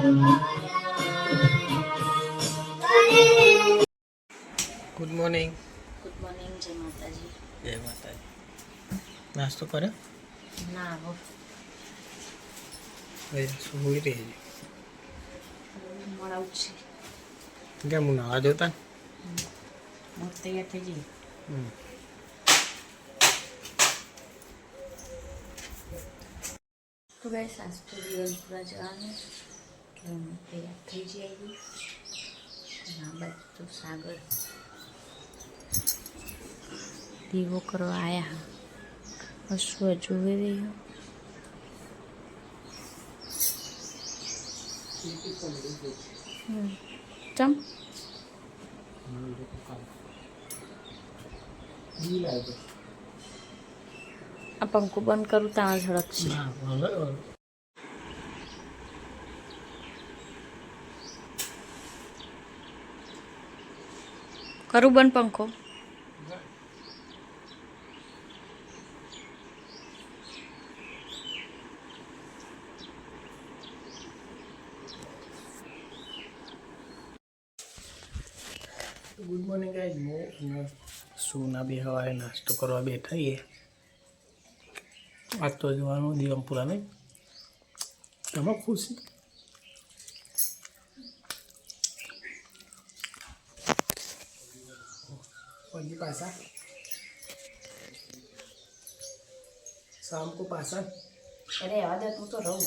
Good morning. Good morning. જય માતાજી. જય માતાજી. નાસ્તો કર્યો? ના હો, શું હોઈ રહી મળાવું છે. કેમ હું નાવા જોતા? હું તૈયાર થઈ જઈ. તો ગાઈસ આજ તો દિવસપુરા જવાનું કે હું તૈયાર થઈ જઈ આવી. આ બાજુ તો સાગર દીવો કરવા આવ્યા. અશ્વ જોઈ રહ્યો. ચમ આ પંખો બંધ કરું ત્યાં ઝડપ છે. કરું બંધ પંખો? Good morning guys. હું સુના બે હવારે નાસ્તો કરવા બેઠા છીએ. આજ તો જવાનું દીવમપુરા નહીં. તમે ખુશી? पल्ली पासा शाम को पासा. અરે આદત હું તો રહું.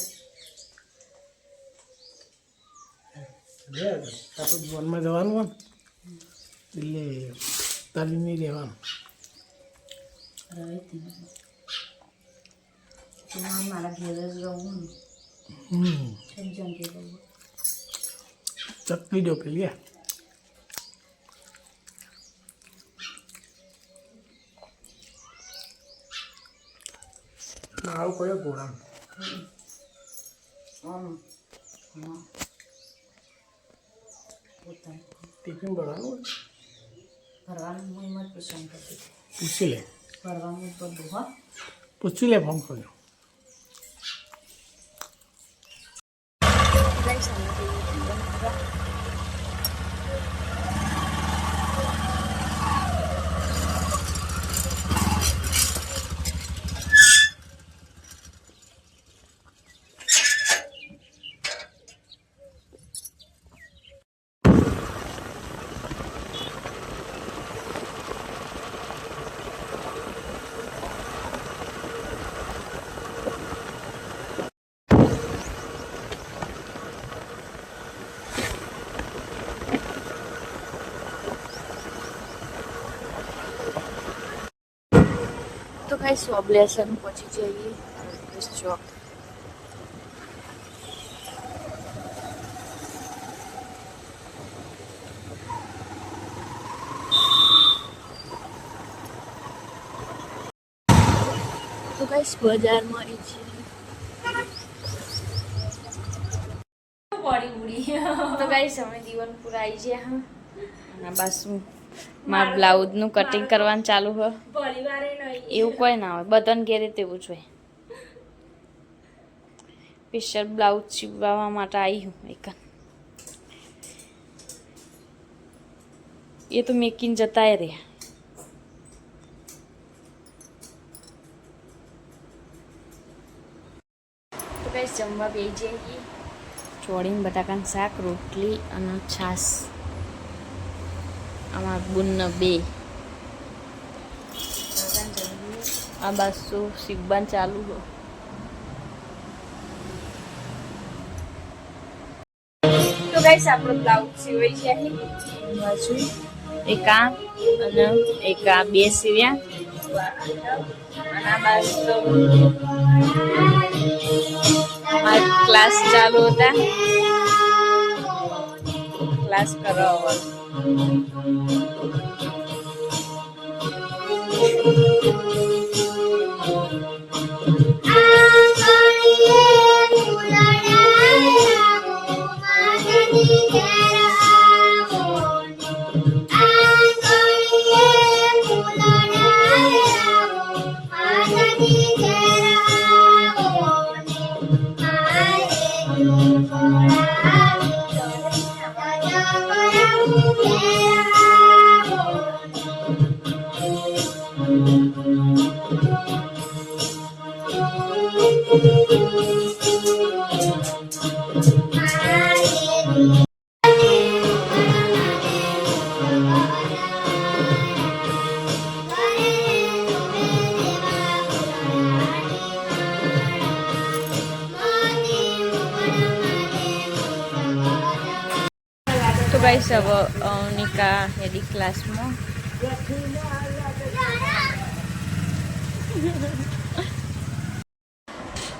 તો જીવનમાં જવાનું હોય એટલે તાલીમ નહીં રહેવાનું. મારા ઘેર જ રહું ને. સમજણ કે રહું. ચટણી દો પેલી. આવું કયો ગોળામ ટિફિન ભરવાનું ભરવાનું હું એમ જ પસંદ કરતી. પૂછી લે. ભરવાનું બધું હા પૂછી લે ફોન કર્યો. તો કઈ સોબલેશન પહોંચી જઈએ ચોક. તો કઈ બજારમાં આવી છે. તો કઈ સમય દીવનપુરા આવી છે. હા અને બસ મારા બ્લાઉઝનું કટિંગ કરવાનું ચાલુ હોય. એવું કોઈ ના હોય, બધાને ઘેરે તેવું જ હોય. સ્પેશિયલ બ્લાઉઝ સીવવા માટે આવી હું એક. એ તો મેકિંગ જતા રહ્યા. તો કઈ જમવા બે જઈએ. ચોળીને બટાકાનું શાક, રોટલી અને છાશ. અમાર બુન બે. આ બાજુ સીવવાનું ચાલુ હોય. તો ગાઈસ આપણો બ્લાઉઝ સીવાઈ ગયા બાજુ એક આ અને એક આ બે સીવ્યા. અને આ બાજુ તો મારા ક્લાસ ચાલુ હતા. ક્લાસ કરવા Bye. તો ગાઈસ अब निका हेडी क्लास में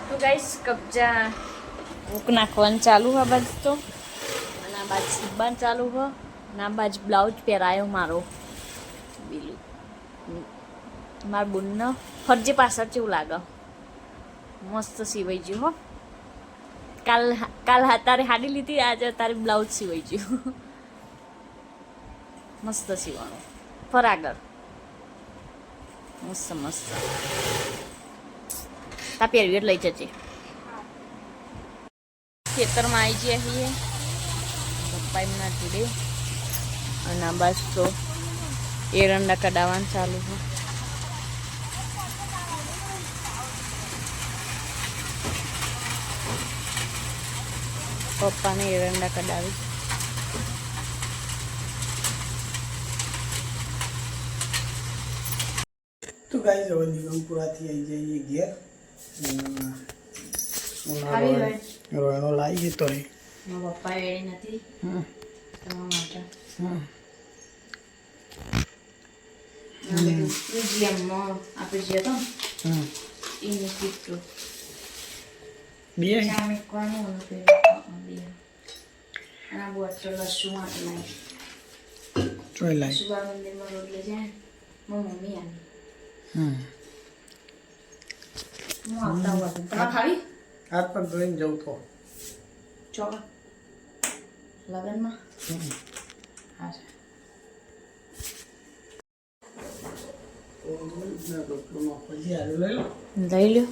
तो गाइस कब्जा बुक नाखवन चालू है बाज तो ना बाज सीबन चालू है ना बाज ब्लाउज पहरायो मारो बीलू मार बुन फरजे पासर चेवुं लागे मस्त सीवाई गयुं हो काल तारे हाडी लीधी आज तारे ब्लाउज सीवाई गयुं मस्त सीवाणुं फर आगळ मस्त मस्त ता પહેરવી એટલે લઈ જજે ખેતરમાં આવી જઈએ છીએ પપ્પા એમના જોડે અને બસ તો એરંડા કઢાવવાનું ચાલુ છે પપ્પાને એરંડા કઢાવી તો ગાઈસ હવે નિગમ પૂરાથી આવી જઈએ ઘેર રોયનો લાવી જતો રહે મારા પપ્પા વેડી નથી તમારા માટે મ્યુઝિયમમાં આપણે જઈએ તો એનું કીધું બે ચામે કોણ બે અને બોટલ લસુ માટે લાવી ચોઈ લાવી સુબા મંદિરમાં રોટલે જાય મમ્મી આવી હું આવતા હોત તમારે ખાવી હાથ પગ ધોઈને જવું તો ચોક લગનમાં હા લઈ લ્યો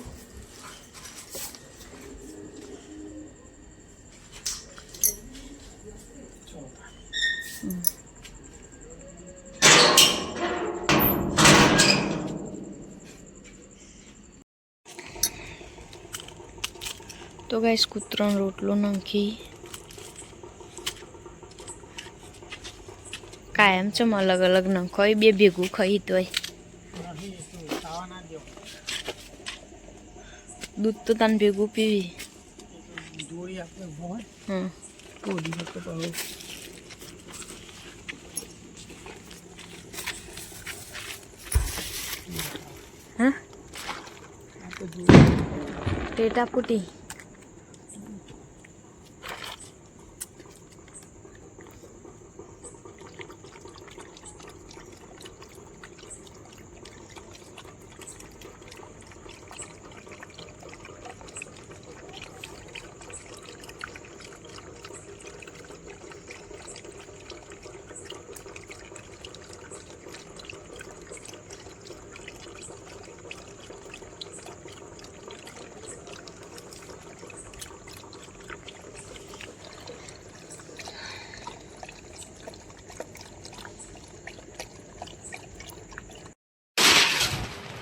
તો ગાઈસ કૂતરાનો રોટલો નાખી કાયમ ચમ અલગ અલગ નાખો બે ભેગું ખાઈ તોય દૂધ તો તને ભેગું પીવી જોડી આપણે હોય હમ જોડી તો પાવ હા ટેટા પુટી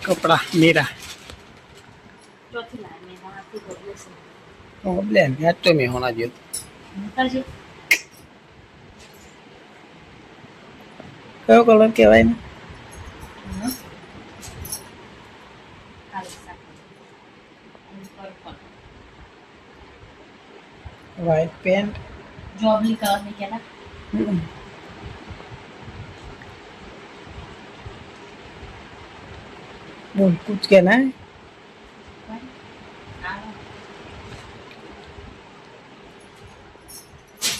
કપડા મેરા ચોથી લાય મેં હાથી બદલે છે ઓ બ્લેન યાર તો મેં હોના જો કરજે કયો કલર કહેવાય ને व्हाइट पेंट जॉबली कलर में क्या ना बोल कुछ कहना है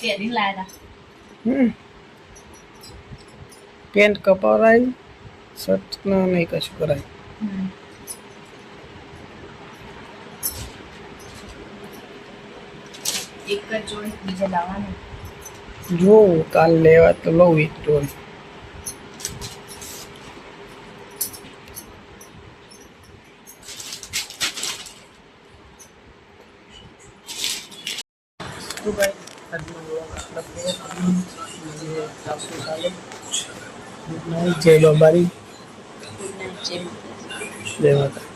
तेरी लाया पेंट कपड़ाई शर्ट ना नहीं कशु कराई एक का जोड़ी बीजा लावा ने जो काल लेवा तो लो विक्टोरी तो भाई जय लो बारी गुड नाइट जय माता।